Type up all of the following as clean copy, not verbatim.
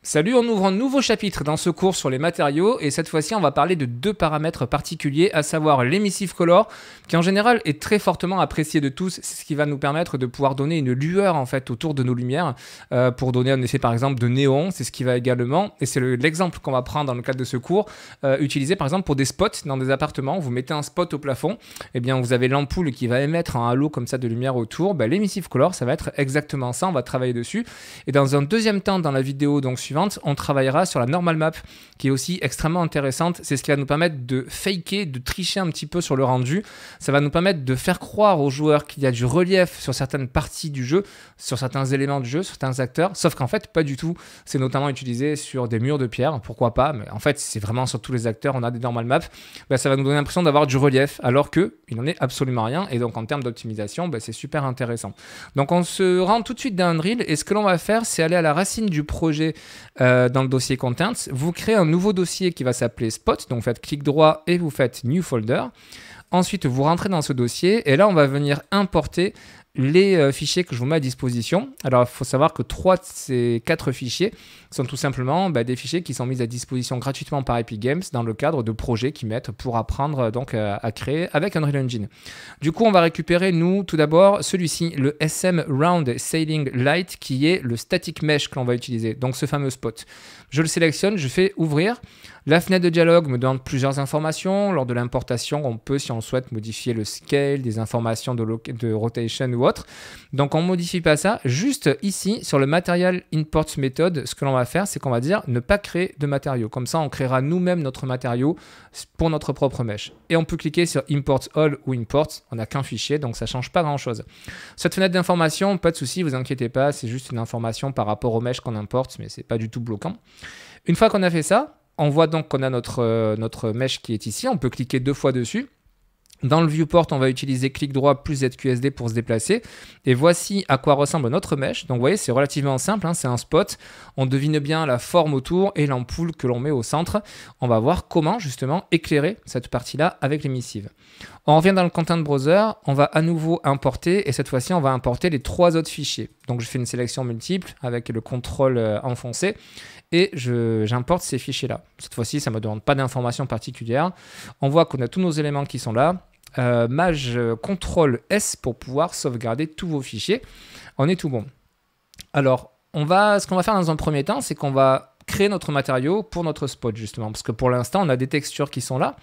Salut, on ouvre un nouveau chapitre dans ce cours sur les matériaux et cette fois-ci on va parler de deux paramètres particuliers, à savoir l'emissive color qui en général est très fortement apprécié de tous. C'est ce qui va nous permettre de pouvoir donner une lueur en fait autour de nos lumières pour donner un effet par exemple de néon. C'est ce qui va également, et c'est l'exemple qu'on va prendre dans le cadre de ce cours, utiliser par exemple pour des spots dans des appartements. Vous mettez un spot au plafond, et bien vous avez l'ampoule qui va émettre un halo comme ça de lumière autour. L'emissive color ça va être exactement ça, on va travailler dessus. Et dans un deuxième temps dans la vidéo donc suivante, on travaillera sur la normal map qui est aussi extrêmement intéressante. C'est ce qui va nous permettre de faker, de tricher un petit peu sur le rendu. Ça va nous permettre de faire croire aux joueurs qu'il y a du relief sur certaines parties du jeu, sur certains éléments du jeu, sur certains acteurs, sauf qu'en fait pas du tout. C'est notamment utilisé sur des murs de pierre, pourquoi pas, mais en fait c'est vraiment sur tous les acteurs, on a des normal maps. Ça va nous donner l'impression d'avoir du relief alors qu'il n'en est absolument rien, et donc en termes d'optimisation c'est super intéressant. Donc on se rend tout de suite dans Unreal et ce que l'on va faire c'est aller à la racine du projet dans le dossier Contents. Vous créez un nouveau dossier qui va s'appeler Spot, donc vous faites clic droit et vous faites New Folder. Ensuite, vous rentrez dans ce dossier et là, on va venir importer les fichiers que je vous mets à disposition. Alors, il faut savoir que 3 de ces 4 fichiers sont tout simplement des fichiers qui sont mis à disposition gratuitement par Epic Games dans le cadre de projets qu'ils mettent pour apprendre donc à créer avec Unreal Engine. Du coup, on va récupérer, nous, tout d'abord, celui-ci, le SM Round Sailing Light, qui est le static mesh que l'on va utiliser, donc ce fameux spot. Je le sélectionne, je fais ouvrir. La fenêtre de dialogue me donne plusieurs informations. Lors de l'importation, on peut, si on souhaite, modifier le scale, des informations de rotation ou autre. Donc, on ne modifie pas ça. Juste ici, sur le Material Import Method, ce que l'on va faire, c'est qu'on va dire ne pas créer de matériaux. Comme ça, on créera nous-mêmes notre matériau pour notre propre mesh. Et on peut cliquer sur Import All ou Import. On n'a qu'un fichier, donc ça ne change pas grand-chose. Cette fenêtre d'information, pas de souci, vous inquiétez pas. C'est juste une information par rapport au mesh qu'on importe, mais ce n'est pas du tout bloquant. Une fois qu'on a fait ça, on voit donc qu'on a notre mesh qui est ici. On peut cliquer 2 fois dessus. Dans le viewport, on va utiliser clic droit plus ZQSD pour se déplacer. Et voici à quoi ressemble notre mesh. Donc vous voyez, c'est relativement simple, c'est un spot. On devine bien la forme autour et l'ampoule que l'on met au centre. On va voir comment justement éclairer cette partie-là avec l'emissive. On revient dans le Content Browser, on va à nouveau importer et cette fois-ci, on va importer les 3 autres fichiers. Donc je fais une sélection multiple avec le contrôle enfoncé et j'importe ces fichiers-là. Cette fois-ci, ça ne me demande pas d'informations particulières. On voit qu'on a tous nos éléments qui sont là. Maj CTRL S pour pouvoir sauvegarder tous vos fichiers. On est tout bon. Alors, ce qu'on va faire dans un premier temps, c'est qu'on va créer notre matériau pour notre spot justement. Parce que pour l'instant, on a des textures qui sont là.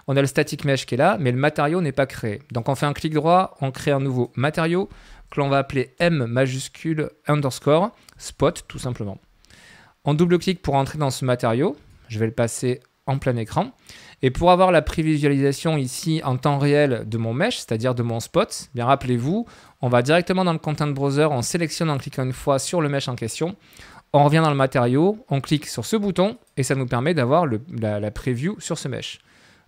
On a le static mesh qui est là, mais le matériau n'est pas créé. Donc on fait un clic droit, on crée un nouveau matériau que l'on va appeler M majuscule underscore spot tout simplement. On double-clique pour entrer dans ce matériau. Je vais le passer en plein écran. Et pour avoir la prévisualisation ici en temps réel de mon mesh, c'est-à-dire de mon spot, bien rappelez-vous, on va directement dans le Content Browser, on sélectionne en cliquant une fois sur le mesh en question. On revient dans le matériau, on clique sur ce bouton et ça nous permet d'avoir la preview sur ce mesh.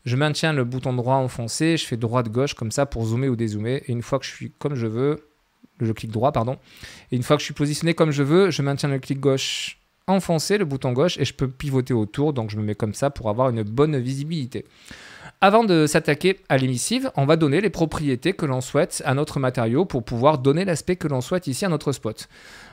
Je maintiens le bouton droit enfoncé, je fais droite-gauche comme ça pour zoomer ou dézoomer. Et une fois que je suis comme je veux, je clique droit, pardon. Et une fois que je suis positionné comme je veux, je maintiens le clic gauche enfoncé, le bouton gauche, et je peux pivoter autour. Donc je me mets comme ça pour avoir une bonne visibilité. Avant de s'attaquer à l'emissive, on va donner les propriétés que l'on souhaite à notre matériau pour pouvoir donner l'aspect que l'on souhaite ici à notre spot.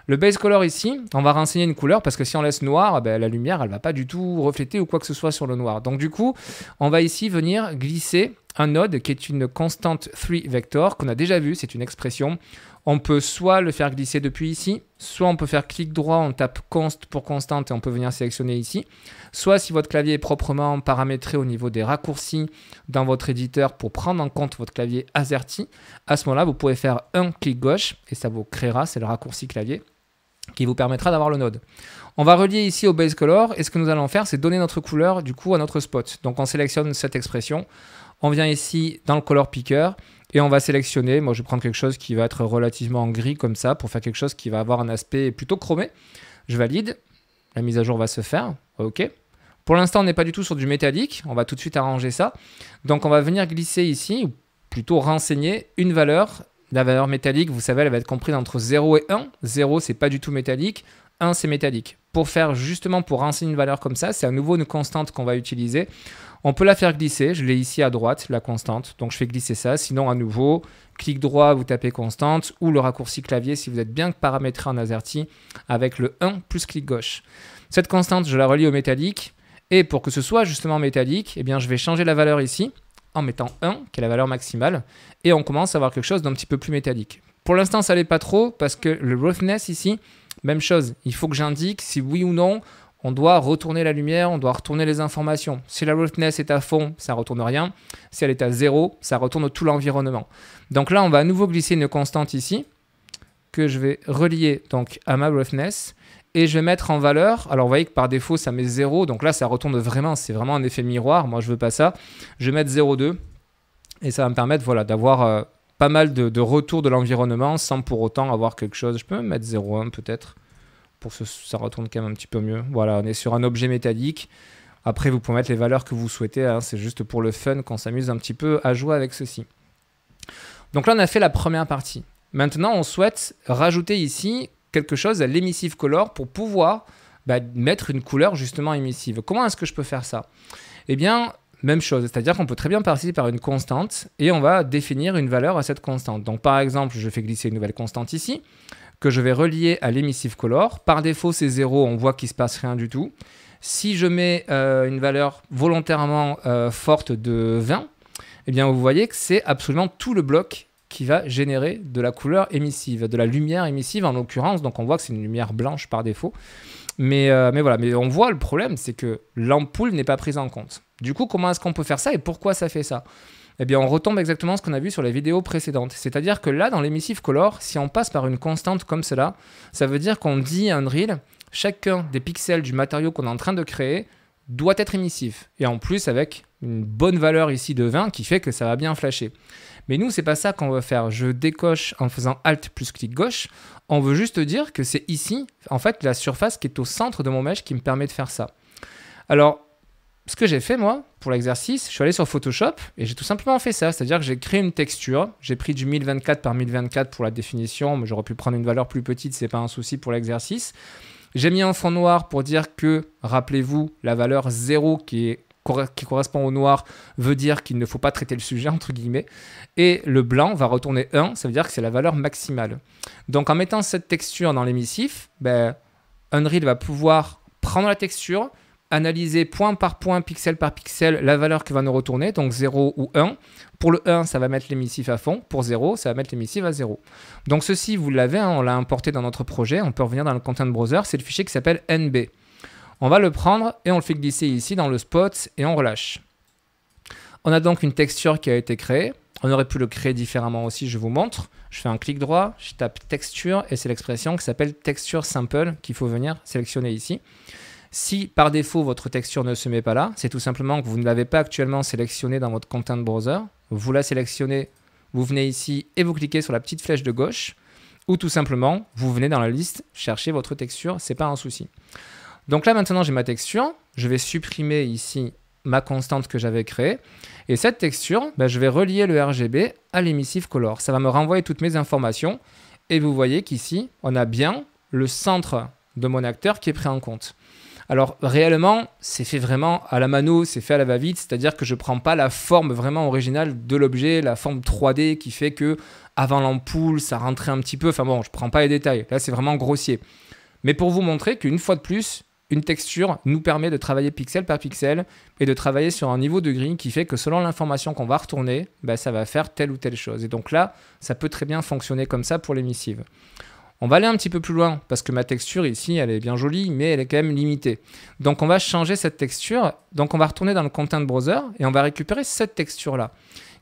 Le base color ici, on va renseigner une couleur parce que si on laisse noir, la lumière elle va pas du tout refléter ou quoi que ce soit sur le noir. Donc du coup, on va ici venir glisser un node qui est une constante 3 vector qu'on a déjà vu, c'est une expression. On peut soit le faire glisser depuis ici, soit on peut faire clic droit, on tape const pour constante et on peut venir sélectionner ici. Soit si votre clavier est proprement paramétré au niveau des raccourcis dans votre éditeur pour prendre en compte votre clavier AZERTY, à ce moment-là, vous pouvez faire un clic gauche et ça vous créera, c'est le raccourci clavier, qui vous permettra d'avoir le node. On va relier ici au base color et ce que nous allons faire, c'est donner notre couleur du coup à notre spot. Donc on sélectionne cette expression, on vient ici dans le color picker et on va sélectionner, moi je vais prendre quelque chose qui va être relativement gris comme ça pour faire quelque chose qui va avoir un aspect plutôt chromé. Je valide, la mise à jour va se faire, ok. Pour l'instant on n'est pas du tout sur du métallique, on va tout de suite arranger ça. Donc on va venir glisser ici, ou plutôt renseigner une valeur. La valeur métallique, vous savez, elle va être comprise entre 0 et 1. 0, c'est pas du tout métallique. 1, c'est métallique. Pour renseigner une valeur comme ça, c'est à nouveau une constante qu'on va utiliser. On peut la faire glisser. Je l'ai ici à droite, la constante. Donc, je fais glisser ça. Sinon, à nouveau, clic droit, vous tapez constante ou le raccourci clavier si vous êtes bien paramétré en AZERTY avec le 1 plus clic gauche. Cette constante, je la relie au métallique. Et pour que ce soit justement métallique, eh bien, je vais changer la valeur ici en mettant 1, qui est la valeur maximale. Et on commence à avoir quelque chose d'un petit peu plus métallique. Pour l'instant, ça l'est pas trop parce que le roughness ici, même chose. Il faut que j'indique si oui ou non, on doit retourner la lumière, on doit retourner les informations. Si la roughness est à fond, ça ne retourne rien. Si elle est à 0, ça retourne tout l'environnement. Donc là, on va à nouveau glisser une constante ici que je vais relier donc à ma roughness. Et je vais mettre en valeur, alors vous voyez que par défaut ça met 0, donc là ça retourne vraiment, c'est vraiment un effet miroir, moi je veux pas ça. Je vais mettre 0,2 et ça va me permettre voilà, d'avoir pas mal de retour de l'environnement sans pour autant avoir quelque chose. Je peux même mettre 0,1 peut-être, pour que ça retourne quand même un petit peu mieux. Voilà, on est sur un objet métallique. Après vous pouvez mettre les valeurs que vous souhaitez, hein. C'est juste pour le fun qu'on s'amuse un petit peu à jouer avec ceci. Donc là on a fait la première partie. Maintenant on souhaite rajouter ici quelque chose à l'emissive color pour pouvoir mettre une couleur justement émissive. Comment est-ce que je peux faire ça? Eh bien, même chose, c'est-à-dire qu'on peut très bien passer par une constante et on va définir une valeur à cette constante. Donc par exemple, je fais glisser une nouvelle constante ici que je vais relier à l'emissive color. Par défaut, c'est 0, on voit qu'il ne se passe rien du tout. Si je mets une valeur volontairement forte de 20, eh bien vous voyez que c'est absolument tout le bloc qui va générer de la couleur émissive, de la lumière émissive en l'occurrence. Donc on voit que c'est une lumière blanche par défaut. Mais voilà, mais on voit le problème, c'est que l'ampoule n'est pas prise en compte. Du coup, comment est-ce qu'on peut faire ça et pourquoi ça fait ça? Eh bien, on retombe exactement ce qu'on a vu sur les vidéos précédentes. C'est-à-dire que là, dans l'emissive color, si on passe par une constante comme cela, ça veut dire qu'on dit à Unreal, chacun des pixels du matériau qu'on est en train de créer doit être émissif. Et en plus, avec une bonne valeur ici de 20 qui fait que ça va bien flasher. Mais nous, c'est pas ça qu'on veut faire. Je décoche en faisant Alt plus clic gauche. On veut juste dire que c'est ici, en fait, la surface qui est au centre de mon mesh qui me permet de faire ça. Alors, ce que j'ai fait, moi, pour l'exercice, je suis allé sur Photoshop et j'ai tout simplement fait ça. C'est-à-dire que j'ai créé une texture. J'ai pris du 1024 par 1024 pour la définition, mais j'aurais pu prendre une valeur plus petite, c'est pas un souci pour l'exercice. J'ai mis un fond noir pour dire que, rappelez-vous, la valeur 0 qui correspond au noir veut dire qu'il ne faut pas traiter le sujet, entre guillemets. Et le blanc va retourner 1, ça veut dire que c'est la valeur maximale. Donc en mettant cette texture dans l'émissif, Unreal va pouvoir prendre la texture, analyser point par point, pixel par pixel, la valeur qui va nous retourner, donc 0 ou 1. Pour le 1, ça va mettre l'émissif à fond. Pour 0, ça va mettre l'émissif à 0. Donc ceci, vous l'avez, hein, on l'a importé dans notre projet. On peut revenir dans le Content Browser. C'est le fichier qui s'appelle NB. On va le prendre et on le fait glisser ici dans le spot et on relâche. On a donc une texture qui a été créée. On aurait pu le créer différemment aussi, je vous montre. Je fais un clic droit, je tape texture et c'est l'expression qui s'appelle texture sample qu'il faut venir sélectionner ici. Si par défaut votre texture ne se met pas là, c'est tout simplement que vous ne l'avez pas actuellement sélectionnée dans votre Content Browser. Vous la sélectionnez, vous venez ici et vous cliquez sur la petite flèche de gauche ou tout simplement vous venez dans la liste chercher votre texture, c'est pas un souci. Donc là maintenant j'ai ma texture, je vais supprimer ici ma constante que j'avais créée et cette texture, je vais relier le RGB à l'emissive color. Ça va me renvoyer toutes mes informations et vous voyez qu'ici on a bien le centre de mon acteur qui est pris en compte. Alors réellement c'est fait vraiment à la mano, c'est fait à la va-vite, c'est-à-dire que je ne prends pas la forme vraiment originale de l'objet, la forme 3D qui fait que avant l'ampoule ça rentrait un petit peu, enfin bon je ne prends pas les détails, là c'est vraiment grossier. Mais pour vous montrer qu'une fois de plus, une texture nous permet de travailler pixel par pixel et de travailler sur un niveau de gris qui fait que selon l'information qu'on va retourner, ça va faire telle ou telle chose. Et donc là, ça peut très bien fonctionner comme ça pour l'émissive. On va aller un petit peu plus loin parce que ma texture ici, elle est bien jolie, mais elle est quand même limitée. Donc on va changer cette texture. Donc on va retourner dans le Content Browser et on va récupérer cette texture-là,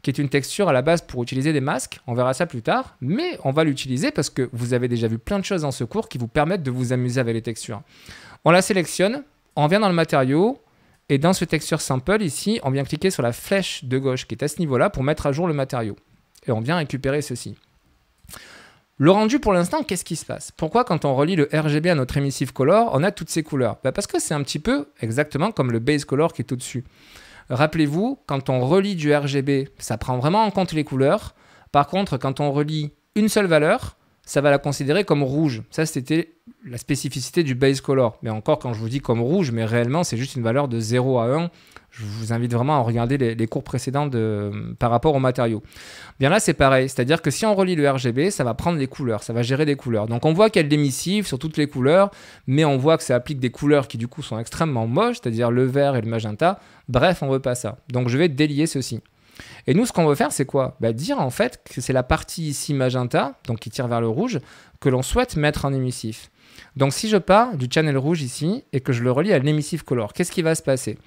qui est une texture à la base pour utiliser des masques. On verra ça plus tard, mais on va l'utiliser parce que vous avez déjà vu plein de choses dans ce cours qui vous permettent de vous amuser avec les textures. On la sélectionne, on vient dans le matériau et dans ce texture sample ici, on vient cliquer sur la flèche de gauche qui est à ce niveau-là pour mettre à jour le matériau. Et on vient récupérer ceci. Le rendu pour l'instant, qu'est-ce qui se passe? Pourquoi quand on relie le RGB à notre emissive color, on a toutes ces couleurs? Parce que c'est un petit peu exactement comme le base color qui est au-dessus. Rappelez-vous, quand on relie du RGB, ça prend vraiment en compte les couleurs. Par contre, quand on relie une seule valeur, ça va la considérer comme rouge. Ça, c'était la spécificité du base color. Mais encore, quand je vous dis comme rouge, mais réellement, c'est juste une valeur de 0 à 1. Je vous invite vraiment à regarder les cours précédents par rapport aux matériaux. Bien là, c'est pareil. C'est-à-dire que si on relie le RGB, ça va prendre les couleurs, ça va gérer des couleurs. Donc on voit qu'il y a de l'émissif sur toutes les couleurs, mais on voit que ça applique des couleurs qui du coup sont extrêmement moches, c'est-à-dire le vert et le magenta. Bref, on ne veut pas ça. Donc je vais délier ceci. Et nous, ce qu'on veut faire, c'est quoi? Dire en fait que c'est la partie ici magenta, donc qui tire vers le rouge, que l'on souhaite mettre en émissif. Donc si je pars du channel rouge ici et que je le relie à l'emissive color, qu'est-ce qui va se passer?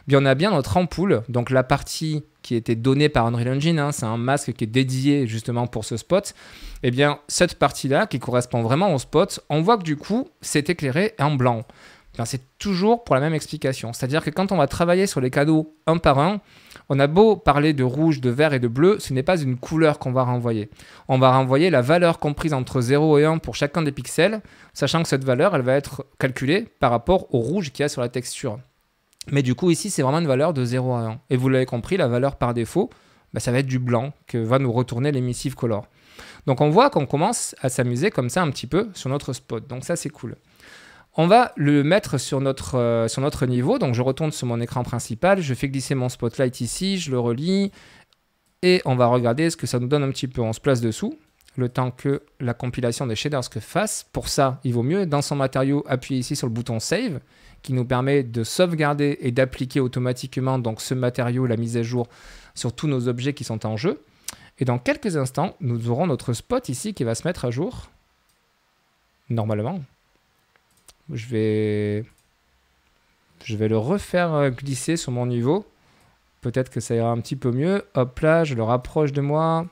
Bien, on a bien notre ampoule, donc la partie qui était donnée par Unreal Engine, hein, c'est un masque qui est dédié justement pour ce spot. Et bien cette partie-là qui correspond vraiment au spot, on voit que du coup c'est éclairé en blanc. C'est toujours pour la même explication. C'est-à-dire que quand on va travailler sur les cadeaux un par un, on a beau parler de rouge, de vert et de bleu, ce n'est pas une couleur qu'on va renvoyer. On va renvoyer la valeur comprise entre 0 et 1 pour chacun des pixels, sachant que cette valeur, elle va être calculée par rapport au rouge qu'il y a sur la texture. Mais du coup, ici, c'est vraiment une valeur de 0 à 1. Et vous l'avez compris, la valeur par défaut, ça va être du blanc que va nous retourner l'emissive color. Donc on voit qu'on commence à s'amuser comme ça un petit peu sur notre spot. Donc ça, c'est cool. On va le mettre sur notre niveau. Donc, je retourne sur mon écran principal. Je fais glisser mon spotlight ici. Je le relie. Et on va regarder ce que ça nous donne un petit peu. On se place dessous, le temps que la compilation des shaders se fasse. Pour ça, il vaut mieux, dans son matériau, appuyer ici sur le bouton Save, qui nous permet de sauvegarder et d'appliquer automatiquement donc, ce matériau, la mise à jour, sur tous nos objets qui sont en jeu. Et dans quelques instants, nous aurons notre spot ici qui va se mettre à jour. Normalement. Je vais le refaire glisser sur mon niveau. Peut-être que ça ira un petit peu mieux. Hop là, je le rapproche de moi.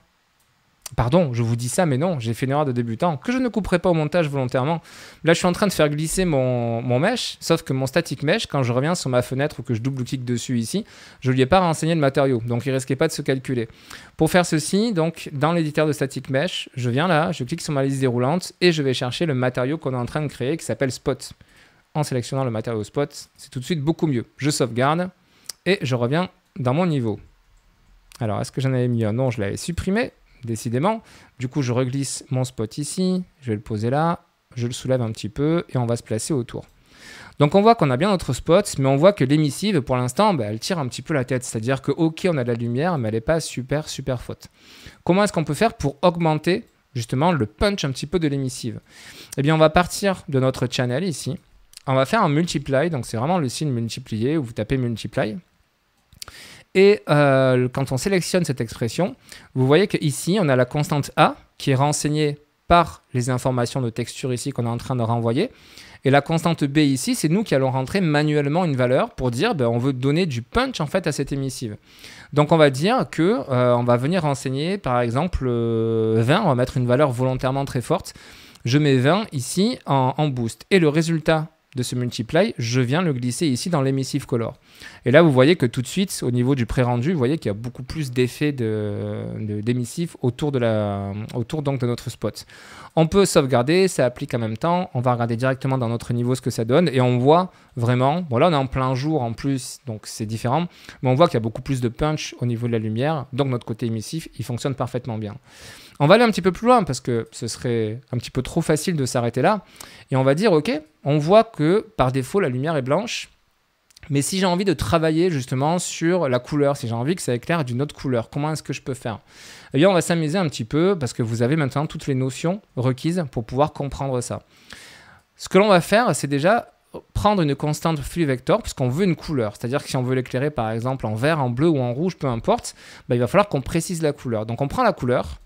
Pardon, je vous dis ça, mais non, j'ai fait une erreur de débutant que je ne couperai pas au montage volontairement. Là, je suis en train de faire glisser mon mesh, sauf que mon static mesh, quand je reviens sur ma fenêtre ou que je double-clique dessus ici, je ne lui ai pas renseigné le matériau, donc il ne risquait pas de se calculer. Pour faire ceci, donc dans l'éditeur de static mesh, je viens là, je clique sur ma liste déroulante et je vais chercher le matériau qu'on est en train de créer qui s'appelle Spot. En sélectionnant le matériau Spot, c'est tout de suite beaucoup mieux. Je sauvegarde et je reviens dans mon niveau. Alors, est-ce que j'en avais mis un? Non, je l'avais supprimé. Décidément. Du coup, je reglisse mon spot ici, je vais le poser là, je le soulève un petit peu et on va se placer autour. Donc, on voit qu'on a bien notre spot, mais on voit que l'émissive, pour l'instant, elle tire un petit peu la tête. C'est-à-dire que, ok, on a de la lumière, mais elle n'est pas super forte. Comment est-ce qu'on peut faire pour augmenter, justement, le punch un petit peu de l'émissive? Eh bien, on va partir de notre channel ici. On va faire un multiply, donc c'est vraiment le signe multiplier, où vous tapez multiply. Et quand on sélectionne cette expression, vous voyez qu'ici, on a la constante A qui est renseignée par les informations de texture ici qu'on est en train de renvoyer. Et la constante B ici, c'est nous qui allons rentrer manuellement une valeur pour dire on veut donner du punch en fait à cette émissive. Donc on va dire que on va venir renseigner par exemple 20, on va mettre une valeur volontairement très forte. Je mets 20 ici en boost. Et le résultat de ce multiply, je viens le glisser ici dans l'emissive color. Et là, vous voyez que tout de suite, au niveau du pré-rendu, vous voyez qu'il y a beaucoup plus d'effets d'émissif autour donc de notre spot. On peut sauvegarder, ça applique en même temps. On va regarder directement dans notre niveau ce que ça donne. Et on voit vraiment, bon là on est en plein jour en plus, donc c'est différent. Mais on voit qu'il y a beaucoup plus de punch au niveau de la lumière. Donc notre côté émissif, il fonctionne parfaitement bien. On va aller un petit peu plus loin parce que ce serait un petit peu trop facile de s'arrêter là. Et on va dire, ok, on voit que par défaut, la lumière est blanche. Mais si j'ai envie de travailler justement sur la couleur, si j'ai envie que ça éclaire d'une autre couleur, comment est-ce que je peux faire? Eh bien, on va s'amuser un petit peu parce que vous avez maintenant toutes les notions requises pour pouvoir comprendre ça. Ce que l'on va faire, c'est déjà prendre une constante flux vector puisqu'on veut une couleur. C'est-à-dire que si on veut l'éclairer par exemple en vert, en bleu ou en rouge, peu importe, il va falloir qu'on précise la couleur. Donc on prend la couleur.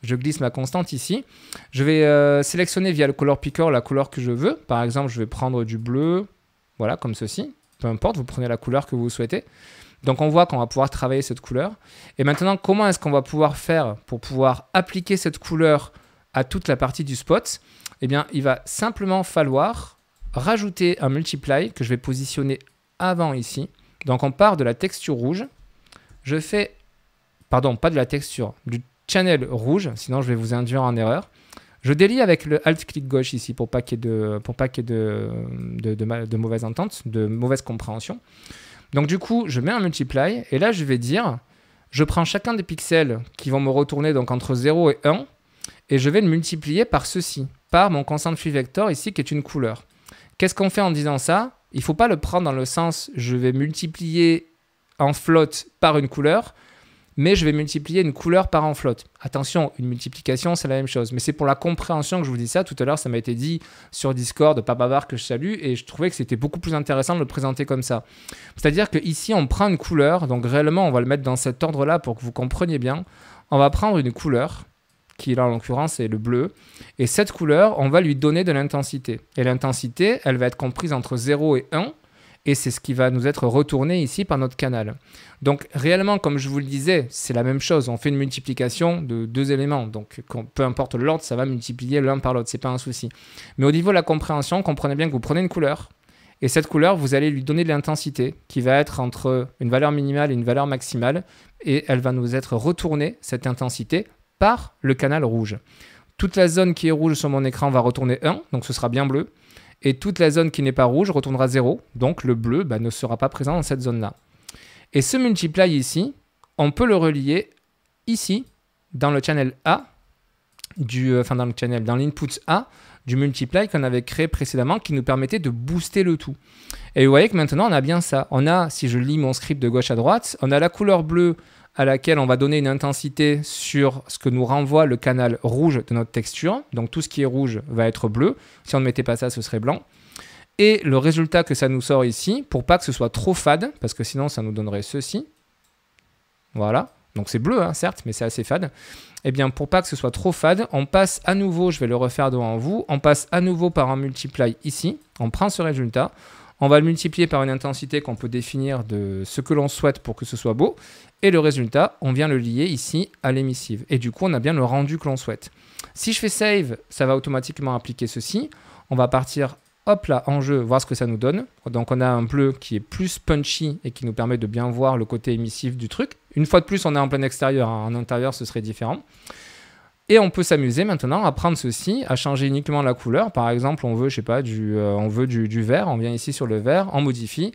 Je glisse ma constante ici. Je vais sélectionner via le color picker la couleur que je veux. Par exemple, je vais prendre du bleu, voilà, comme ceci. Peu importe, vous prenez la couleur que vous souhaitez. Donc, on voit qu'on va pouvoir travailler cette couleur. Et maintenant, comment est-ce qu'on va pouvoir faire pour pouvoir appliquer cette couleur à toute la partie du spot? Eh bien, il va simplement falloir rajouter un multiply que je vais positionner avant ici. Donc, on part de la texture rouge. Je fais, pardon, pas de la texture, du channel rouge, sinon je vais vous induire en erreur. Je délie avec le Alt-clic gauche ici pour pas qu'il y ait de mauvaise entente, de mauvaise compréhension. Donc du coup, je mets un multiply et là je vais dire, je prends chacun des pixels qui vont me retourner donc entre 0 et 1 et je vais le multiplier par ceci, par mon constant free vector ici qui est une couleur. Qu'est-ce qu'on fait en disant ça? Il ne faut pas le prendre dans le sens je vais multiplier en float par une couleur, mais je vais multiplier une couleur par en float. Attention, une multiplication, c'est la même chose. Mais c'est pour la compréhension que je vous dis ça. Tout à l'heure, ça m'a été dit sur Discord, pas bavard que je salue, et je trouvais que c'était beaucoup plus intéressant de le présenter comme ça. C'est-à-dire qu'ici, on prend une couleur, donc réellement, on va le mettre dans cet ordre-là pour que vous compreniez bien. On va prendre une couleur, qui là, en l'occurrence, est le bleu, et cette couleur, on va lui donner de l'intensité. Et l'intensité, elle va être comprise entre 0 et 1, et c'est ce qui va nous être retourné ici par notre canal. Donc réellement, comme je vous le disais, c'est la même chose. On fait une multiplication de deux éléments. Donc peu importe l'ordre, ça va multiplier l'un par l'autre. Ce n'est pas un souci. Mais au niveau de la compréhension, comprenez bien que vous prenez une couleur. Et cette couleur, vous allez lui donner de l'intensité qui va être entre une valeur minimale et une valeur maximale. Et elle va nous être retournée, cette intensité, par le canal rouge. Toute la zone qui est rouge sur mon écran va retourner 1, donc ce sera bien bleu. Et toute la zone qui n'est pas rouge retournera 0. Donc le bleu ne sera pas présent dans cette zone-là. Et ce multiply ici, on peut le relier ici, dans le channel A, dans l'input A du multiply qu'on avait créé précédemment, qui nous permettait de booster le tout. Et vous voyez que maintenant, on a bien ça. On a, si je lis mon script de gauche à droite, on a la couleur bleue à laquelle on va donner une intensité sur ce que nous renvoie le canal rouge de notre texture. Donc tout ce qui est rouge va être bleu. Si on ne mettait pas ça, ce serait blanc. Et le résultat que ça nous sort ici, pour pas que ce soit trop fade, parce que sinon ça nous donnerait ceci. Voilà. Donc c'est bleu, hein, certes, mais c'est assez fade. Eh bien, pour pas que ce soit trop fade, on passe à nouveau, je vais le refaire devant vous, on passe à nouveau par un multiply ici. On prend ce résultat. On va le multiplier par une intensité qu'on peut définir de ce que l'on souhaite pour que ce soit beau. Et le résultat, on vient le lier ici à l'émissive. Et du coup, on a bien le rendu que l'on souhaite. Si je fais save, ça va automatiquement appliquer ceci. On va partir, hop là, en jeu, voir ce que ça nous donne. Donc on a un bleu qui est plus punchy et qui nous permet de bien voir le côté émissif du truc. Une fois de plus, on est en plein extérieur. Hein. En intérieur, ce serait différent. Et on peut s'amuser maintenant à prendre ceci, à changer uniquement la couleur. Par exemple, on veut, je sais pas, on veut du vert. On vient ici sur le vert, on modifie.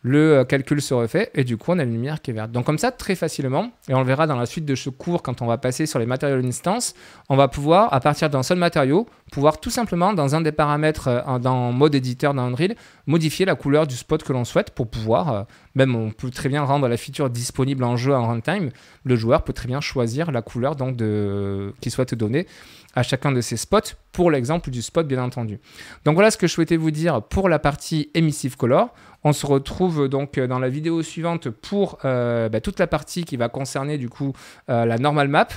Le calcul se refait et du coup, on a une lumière qui est verte. Donc comme ça, très facilement, et on le verra dans la suite de ce cours quand on va passer sur les matériaux instance, on va pouvoir, à partir d'un seul matériau, pouvoir tout simplement, dans un des paramètres, dans mode éditeur dans Unreal, modifier la couleur du spot que l'on souhaite pour pouvoir, même on peut très bien rendre la feature disponible en jeu en runtime, le joueur peut très bien choisir la couleur donc qu'il souhaite donner à chacun de ces spots, pour l'exemple du spot bien entendu. Donc voilà ce que je souhaitais vous dire pour la partie Emissive Color. On se retrouve donc dans la vidéo suivante pour toute la partie qui va concerner du coup la normal map.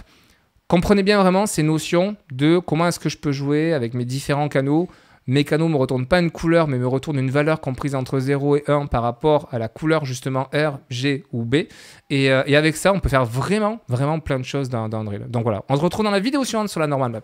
Comprenez bien vraiment ces notions de comment est-ce que je peux jouer avec mes différents canaux. Mes canaux ne me retournent pas une couleur, mais me retournent une valeur comprise entre 0 et 1 par rapport à la couleur justement R, G ou B. Et avec ça, on peut faire vraiment plein de choses dans Unreal. Donc voilà, on se retrouve dans la vidéo suivante sur la normal map.